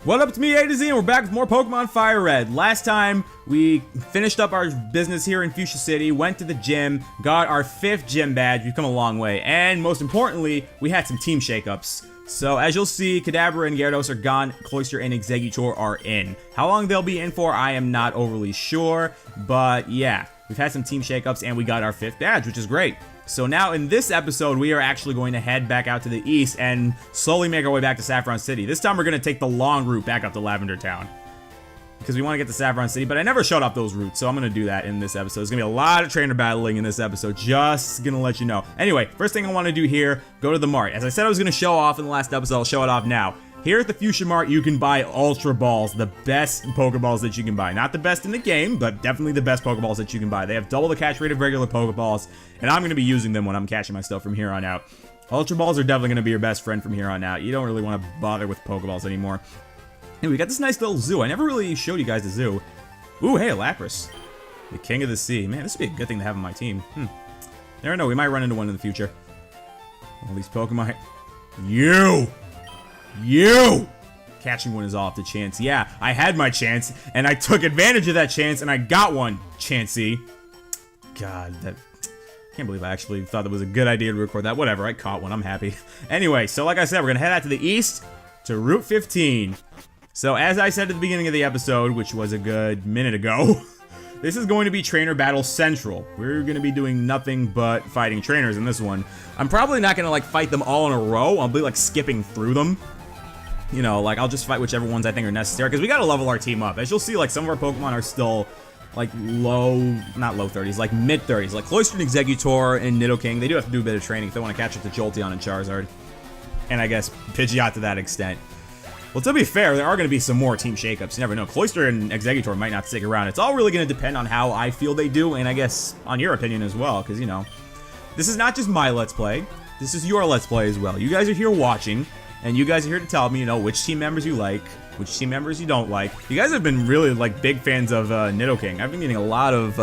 What up, it's me, A to Z, and we're back with more Pokemon Fire Red. Last time, we finished up our business here in Fuchsia City, went to the gym, got our 5th gym badge. We've come a long way, and most importantly, we had some team shakeups. So, as you'll see, Kadabra and Gyarados are gone, Cloyster and Exeggutor are in. How long they'll be in for, I am not overly sure, but yeah, we've had some team shakeups, and we got our 5th badge, which is great. So now in this episode, we are actually going to head back out to the east and slowly make our way back to Saffron City. This time we're going to take the long route back up to Lavender Town, because we want to get to Saffron City, but I never showed off those routes, so I'm going to do that in this episode. There's going to be a lot of trainer battling in this episode, just going to let you know. Anyway, first thing I want to do here, go to the mart. As I said I was going to show off in the last episode, I'll show it off now. Here at the Fuchsia Mart, you can buy Ultra Balls, the best Pokeballs that you can buy. Not the best in the game, but definitely the best Pokeballs that you can buy. They have double the catch rate of regular Pokeballs, and I'm going to be using them when I'm catching my stuff from here on out. Ultra Balls are definitely going to be your best friend from here on out. You don't really want to bother with Pokeballs anymore. Hey, we got this nice little zoo. I never really showed you guys the zoo. Ooh, hey, Lapras. The king of the sea. Man, this would be a good thing to have on my team. Never know, we might run into one in the future. All these Pokemon... You! Catching one is off the chance. Yeah, I had my chance, and I took advantage of that chance, and I got one, Chansey. God, I can't believe I actually thought that was a good idea to record that. Whatever, I caught one, I'm happy. Anyway, so like I said, we're gonna head out to the east, to Route 15. So as I said at the beginning of the episode, which was a good minute ago, this is going to be Trainer Battle Central. We're going to be doing nothing but fighting trainers in this one. I'm probably not going to, like, fight them all in a row. I'll be, like, skipping through them. You know, like, I'll just fight whichever ones I think are necessary, because we gotta level our team up. As you'll see, like, some of our Pokemon are still, like, not low 30s, like, mid 30s. Like, Cloyster and Exeggutor and Nidoking, they do have to do a bit of training if they want to catch up to Jolteon and Charizard. And I guess Pidgeot to that extent. Well, to be fair, there are going to be some more team shakeups. You never know. Cloyster and Exeggutor might not stick around. It's all really going to depend on how I feel they do, and I guess on your opinion as well, because, you know, this is not just my Let's Play. This is your Let's Play as well. You guys are here watching. And you guys are here to tell me, you know, which team members you like, which team members you don't like. You guys have been really, like, big fans of Nidoking. I've been getting a lot of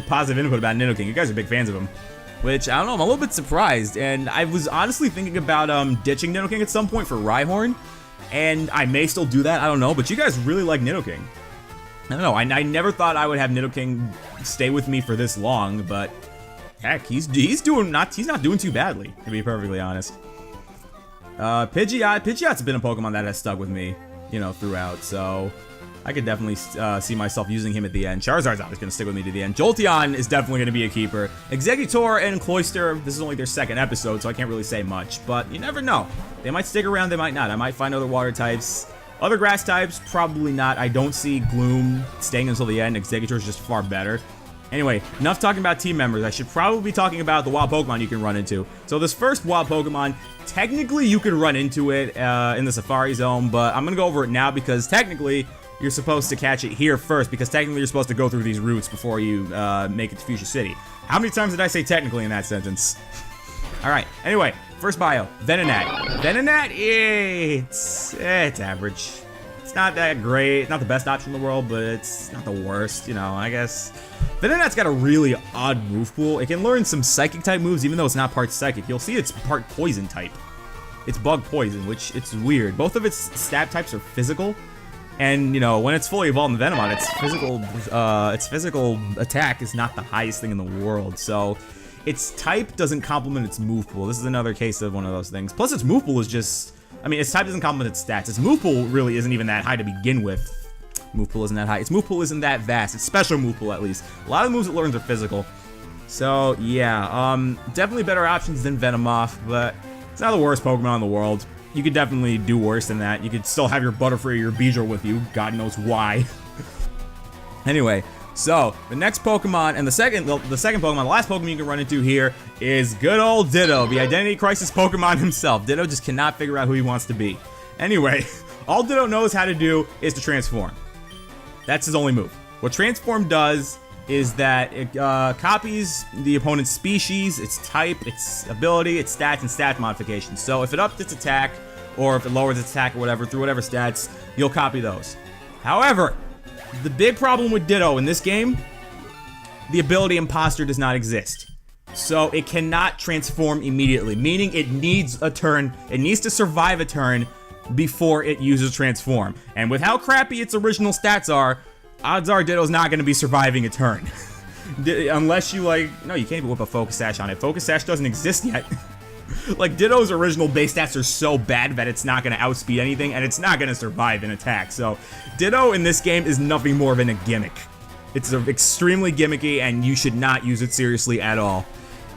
positive input about Nidoking. You guys are big fans of him. Which, I don't know, I'm a little bit surprised. And I was honestly thinking about ditching Nidoking at some point for Rhyhorn. And I may still do that, I don't know. But you guys really like Nidoking. I don't know, I never thought I would have Nidoking stay with me for this long. But, heck, he's not doing too badly, to be perfectly honest. Pidgeot's been a Pokemon that has stuck with me, you know, throughout, so I could definitely see myself using him at the end. Charizard's always going to stick with me to the end. Jolteon is definitely going to be a keeper. Exeggutor and Cloyster, this is only their 2nd episode, so I can't really say much, but you never know. They might stick around, they might not. I might find other water types. Other grass types, probably not. I don't see Gloom staying until the end. Exeggutor is just far better. Anyway, enough talking about team members. I should probably be talking about the wild Pokemon you can run into. So this first wild Pokemon, technically you could run into it in the Safari Zone, but I'm going to go over it now because technically you're supposed to catch it here first, because technically you're supposed to go through these routes before you make it to Fuchsia City. How many times did I say technically in that sentence? Alright, anyway, first bio, Venonat. Venonat, it's average. It's not that great, it's not the best option in the world, but it's not the worst, you know, I guess. Venonat's got a really odd move pool. It can learn some psychic type moves even though it's not part psychic. You'll see it's part poison type. It's bug poison, which it's weird. Both of its stab types are physical. And, you know, when it's fully evolved in Venomon, its physical attack is not the highest thing in the world. So its type doesn't complement its move pool. This is another case of one of those things. Plus its move pool is just, I mean, its type doesn't complement its stats. Its move pool really isn't even that high to begin with. Move pool isn't that high. Its move pool isn't that vast. Its special move pool, at least. A lot of the moves it learns are physical. So, yeah. Definitely better options than Venomoth, but it's not the worst Pokemon in the world. You could definitely do worse than that. You could still have your Butterfree or your Beedrill with you. God knows why. Anyway, so, the next Pokemon, and the second Pokemon, the last Pokemon you can run into here is good old Ditto, the Identity Crisis Pokemon himself. Ditto just cannot figure out who he wants to be. Anyway, all Ditto knows how to do is to transform. That's his only move. What Transform does is that it copies the opponent's species, its type, its ability, its stats, and stat modifications. So if it ups its attack, or if it lowers its attack or whatever, through whatever stats, you'll copy those. However, the big problem with Ditto in this game, the ability Imposter does not exist. So it cannot transform immediately, meaning it needs a turn, it needs to survive a turn before it uses Transform. And with how crappy its original stats are, odds are Ditto's not going to be surviving a turn. Unless you like... No, you can't even whip a Focus Sash on it. Focus Sash doesn't exist yet. Like, Ditto's original base stats are so bad that it's not going to outspeed anything, and it's not going to survive an attack. So, Ditto in this game is nothing more than a gimmick. It's extremely gimmicky, and you should not use it seriously at all.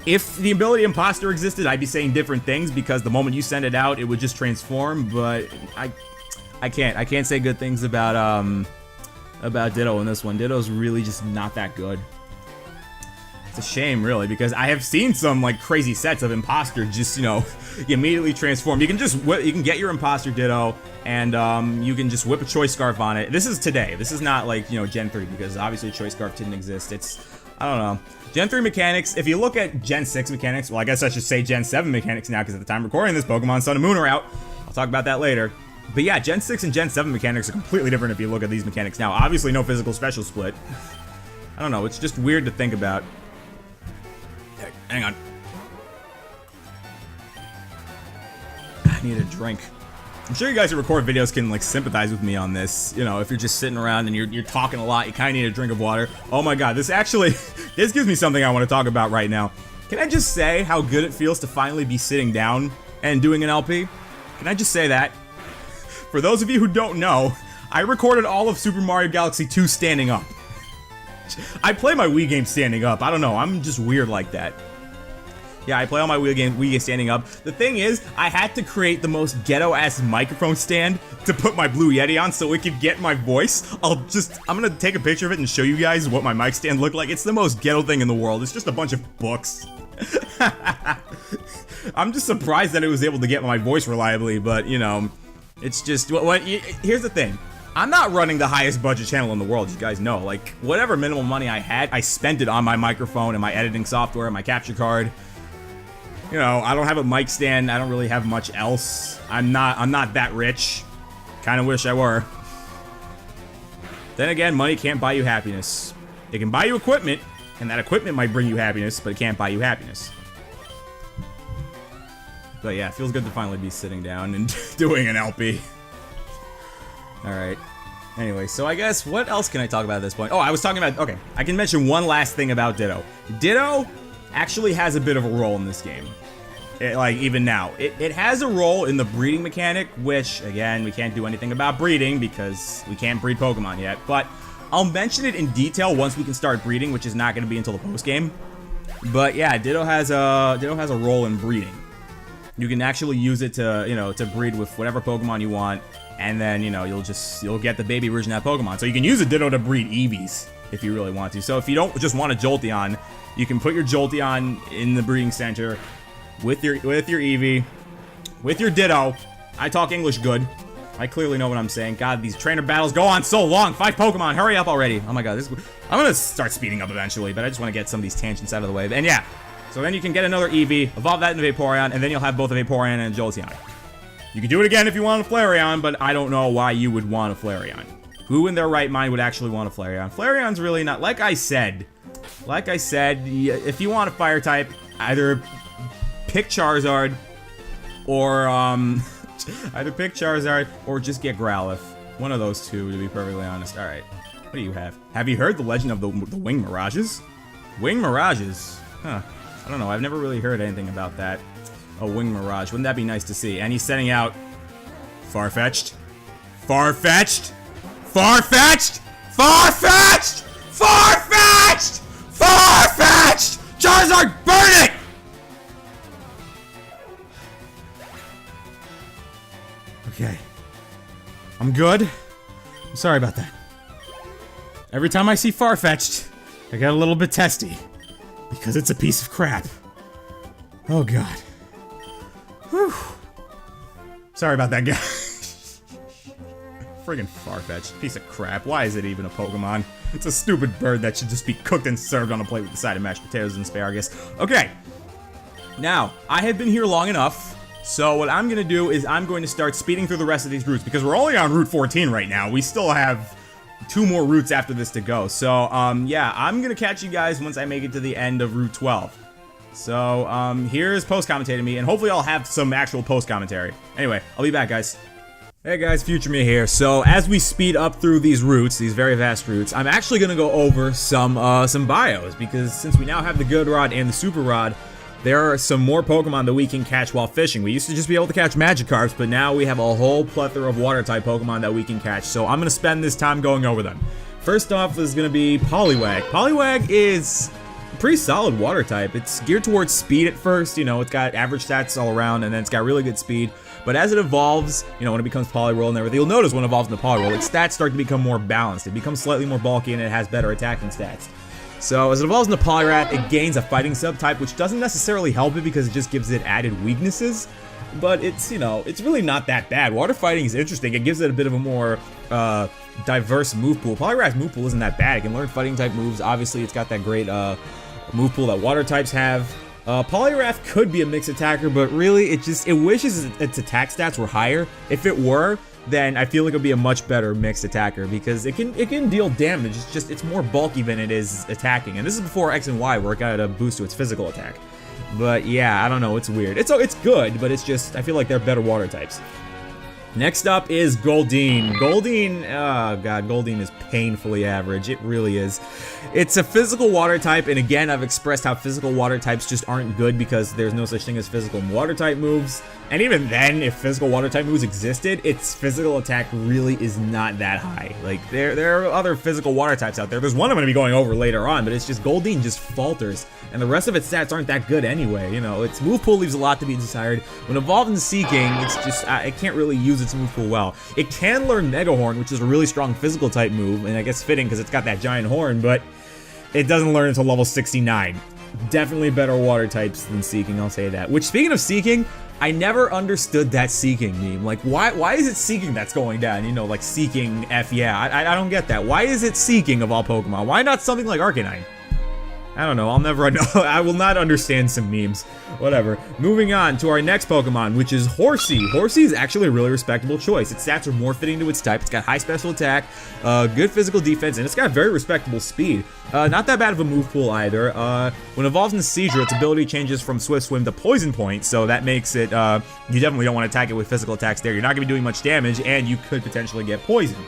If the ability Imposter existed, I'd be saying different things, because the moment you send it out, it would just transform, but I can't say good things about Ditto in this one. Ditto's really just not that good. It's a shame, really, because I have seen some, like, crazy sets of Imposter just, you know, you immediately transform. You can just you can get your Imposter Ditto, and you can just whip a Choice Scarf on it. This is today. This is not, like, you know, Gen 3, because obviously Choice Scarf didn't exist. It's, I don't know. Gen 3 mechanics, if you look at Gen 6 mechanics, well, I guess I should say Gen 7 mechanics now, because at the time recording this, Pokemon Sun and Moon are out. I'll talk about that later. But yeah, Gen 6 and Gen 7 mechanics are completely different if you look at these mechanics now. Obviously, no physical special split. I don't know, it's just weird to think about. Hang on. I need a drink. I'm sure you guys who record videos can, like, sympathize with me on this. You know, if you're just sitting around and you're talking a lot, you kind of need a drink of water. Oh my god, this actually, this gives me something I want to talk about right now. Can I just say how good it feels to finally be sitting down and doing an LP? Can I just say that? For those of you who don't know, I recorded all of Super Mario Galaxy 2 standing up. I play my Wii game standing up. I don't know, I'm just weird like that. Yeah, I play all my Wii game standing up. The thing is, I had to create the most ghetto-ass microphone stand to put my Blue Yeti on so it could get my voice. I'm gonna take a picture of it and show you guys what my mic stand looked like. It's the most ghetto thing in the world. It's just a bunch of books. I'm just surprised that it was able to get my voice reliably, but, you know, it's just... Here's the thing. I'm not running the highest budget channel in the world, you guys know. Like, whatever minimal money I had, I spent it on my microphone and my editing software and my capture card. You know, I don't have a mic stand. I don't really have much else. I'm not that rich. Kind of wish I were. Then again, money can't buy you happiness. It can buy you equipment, and that equipment might bring you happiness, but it can't buy you happiness. But yeah, it feels good to finally be sitting down and doing an LP. Alright. Anyway, so I guess, what else can I talk about at this point? Oh, I was talking about, okay, I can mention one last thing about Ditto. Ditto actually has a bit of a role in this game. Like, even now. It has a role in the breeding mechanic, which, again, we can't do anything about breeding because we can't breed Pokemon yet, but I'll mention it in detail once we can start breeding, which is not going to be until the post-game. But yeah, Ditto has a role in breeding. You can actually use it to, you know, to breed with whatever Pokemon you want, and then, you know, you'll get the baby version of that Pokemon. So you can use a Ditto to breed Eevees if you really want to. So if you don't just want a Jolteon, you can put your Jolteon in the breeding center with your Eevee, with your Ditto. I talk English good. I clearly know what I'm saying. God, these trainer battles go on so long. 5 Pokemon, hurry up already. Oh my god, I'm gonna start speeding up eventually, but I just want to get some of these tangents out of the way. And yeah, so then you can get another Eevee, evolve that into Vaporeon, and then you'll have both a Vaporeon and a Jolteon. You can do it again if you want a Flareon, but I don't know why you would want a Flareon. Who in their right mind would actually want a Flareon? Flareon's really not, like I said, if you want a fire type, either pick Charizard, or, or just get Growlithe. One of those two, to be perfectly honest. Alright, what do you have? Have you heard the legend of the Wing Mirages? Wing Mirages? Huh. I don't know, I've never really heard anything about that. A Wing Mirage, wouldn't that be nice to see? And he's sending out... Farfetch'd? Farfetch'd? Farfetch'd? Farfetch'd? Farfetch'd? Farfetch'd! Charizard, burn it! Okay. I'm good. I'm sorry about that. Every time I see Farfetch'd, I get a little bit testy. Because it's a piece of crap. Oh god. Whew. Sorry about that, guy. Friggin' Farfetch'd. Piece of crap. Why is it even a Pokemon? It's a stupid bird that should just be cooked and served on a plate with a side of mashed potatoes and asparagus. Okay. Now, I have been here long enough, so what I'm gonna do is I'm going to start speeding through the rest of these routes, because we're only on Route 14 right now. We still have 2 more routes after this to go. So, yeah, I'm gonna catch you guys once I make it to the end of Route 12. So, here's post-commentating me, and hopefully I'll have some actual post-commentary. Anyway, I'll be back, guys. Hey guys, Future Me here. So as we speed up through these routes, these very vast routes, I'm actually gonna go over some bios, because since we now have the Good Rod and the Super Rod, there are some more Pokemon that we can catch while fishing. We used to just be able to catch Magikarps, but now we have a whole plethora of Water-type Pokemon that we can catch. So I'm gonna spend this time going over them. First off is gonna be Poliwag. Poliwag is a pretty solid Water-type. It's geared towards speed at first. You know, it's got average stats all around, and then it's got really good speed. But as it evolves, you know, when it becomes Poliwhirl and everything, you'll notice when it evolves into Poliwhirl, its stats start to become more balanced. It becomes slightly more bulky and it has better attacking stats. So as it evolves into Poliwrath, it gains a fighting subtype, which doesn't necessarily help it because it just gives it added weaknesses. But it's, you know, it's really not that bad. Water fighting is interesting. It gives it a bit of a more diverse move pool. Poliwrath's move pool isn't that bad. It can learn fighting type moves. Obviously, it's got that great move pool that water types have. Poliwrath could be a mixed attacker, but really it wishes its attack stats were higher. If it were, then I feel like it would be a much better mixed attacker because it can deal damage. It's more bulky than it is attacking. And this is before X and Y where it got a boost to its physical attack. But yeah, I don't know, it's weird. It's good, but it's just I feel like they're better water types. Next up is Goldeen. Goldeen, oh god, Goldeen is painfully average. It really is. It's a physical water type, and again, I've expressed how physical water types just aren't good because there's no such thing as physical water type moves. And even then, if physical water type moves existed, its physical attack really is not that high. Like, there are other physical water types out there. There's one I'm going to be going over later on, but it's just Goldeen just falters. And the rest of its stats aren't that good anyway. You know, its move pool leaves a lot to be desired. When evolved into Seeking, it's just, it can't really use its move pool well. It can learn Mega Horn, which is a really strong physical type move, and I guess fitting because it's got that giant horn, but it doesn't learn until level 69. Definitely better water types than Seeking, I'll say that. Which, speaking of Seeking, I never understood that Seeking meme. Like, why is it Seeking that's going down? You know, like Seeking F, yeah. I don't get that. Why is it Seeking of all Pokemon? Why not something like Arcanine? I don't know, I'll never know. I will not understand some memes. Whatever. Moving on to our next Pokemon, which is Horsea. Horsea is actually a really respectable choice. Its stats are more fitting to its type. It's got high special attack, good physical defense, and it's got very respectable speed. Not that bad of a move pool either. When it evolves into Seizure, its ability changes from Swift Swim to Poison Point, so that makes it, you definitely don't want to attack it with physical attacks there. You're not going to be doing much damage, and you could potentially get poisoned.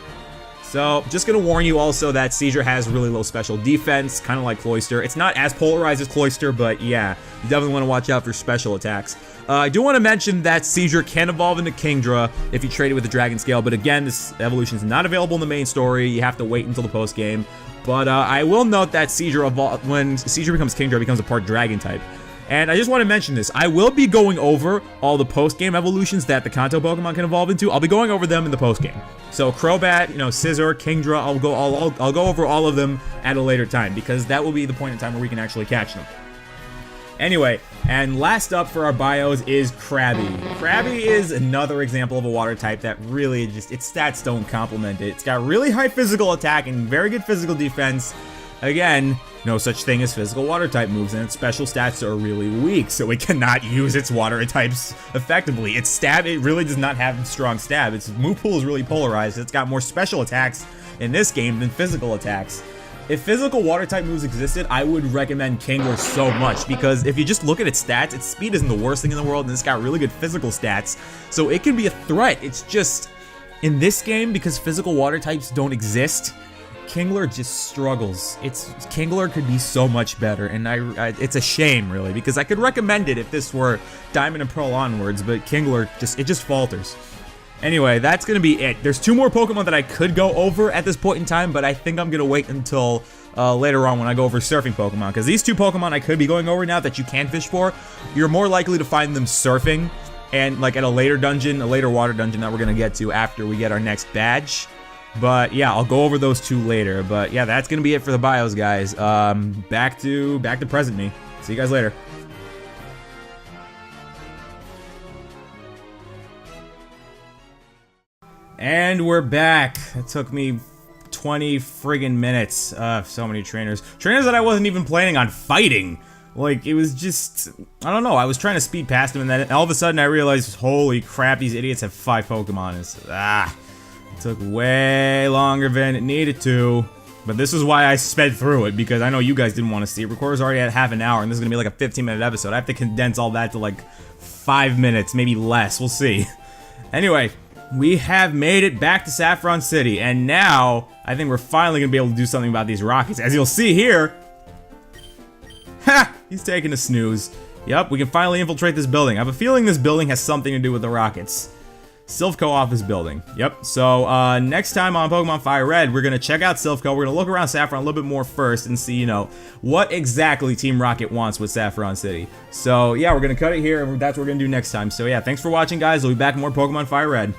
So, just gonna warn you also that Seizure has really low special defense, kind of like Cloyster. It's not as polarized as Cloyster, but yeah, you definitely want to watch out for special attacks. I do want to mention that Seizure can evolve into Kingdra if you trade it with the Dragon Scale, but again, this evolution is not available in the main story. You have to wait until the post game. But I will note that Seizure when Seizure becomes Kingdra, it becomes a part Dragon type. And I just want to mention this. I will be going over all the post-game evolutions that the Kanto Pokemon can evolve into. I'll be going over them in the post-game. So Crobat, you know, Scizor, Kingdra, I'll go over all of them at a later time because that will be the point in time where we can actually catch them. Anyway, and last up for our bios is Krabby. Krabby is another example of a water type that really just, its stats don't complement it. It's got really high physical attack and very good physical defense. Again, no such thing as physical water type moves, and its special stats are really weak, so it cannot use its water types effectively. Its stab, it really does not have strong stab. Its move pool is really polarized. It's got more special attacks in this game than physical attacks. If physical water type moves existed, I would recommend Kingler so much, because if you just look at its stats, its speed isn't the worst thing in the world, and it's got really good physical stats, so it can be a threat. It's just, in this game, because physical water types don't exist, Kingler just struggles. Kingler could be so much better, and it's a shame, really, because I could recommend it if this were Diamond and Pearl onwards, but Kingler just falters. Anyway, that's gonna be it. There's two more Pokemon that I could go over at this point in time, but I think I'm gonna wait until later on when I go over surfing Pokemon, because these two Pokemon I could be going over now that you can fish for, you're more likely to find them surfing, and like at a later dungeon, a later water dungeon that we're gonna get to after we get our next badge. But yeah, I'll go over those two later. But yeah, that's gonna be it for the bios, guys. Back to present me. See you guys later. And we're back. It took me 20 friggin' minutes. So many trainers. Trainers that I wasn't even planning on fighting. Like, it was just, I don't know, I was trying to speed past them, and then all of a sudden I realized, holy crap, these idiots have 5 Pokemon. It took way longer than it needed to. But this is why I sped through it, because I know you guys didn't want to see it. Recorder's already at half an hour, and this is going to be like a 15-minute episode. I have to condense all that to like 5 minutes, maybe less. We'll see. Anyway, we have made it back to Saffron City, and now I think we're finally gonna be able to do something about these rockets. As you'll see here, ha! He's taking a snooze. Yep, we can finally infiltrate this building. I have a feeling this building has something to do with the rockets. Silphco office building. Yep, so next time on Pokemon Fire Red, we're going to check out Silphco. We're going to look around Saffron a little bit more first and see, you know, what exactly Team Rocket wants with Saffron City. So, yeah, we're going to cut it here, and that's what we're going to do next time. So, yeah, thanks for watching, guys. We'll be back with more Pokemon Fire Red.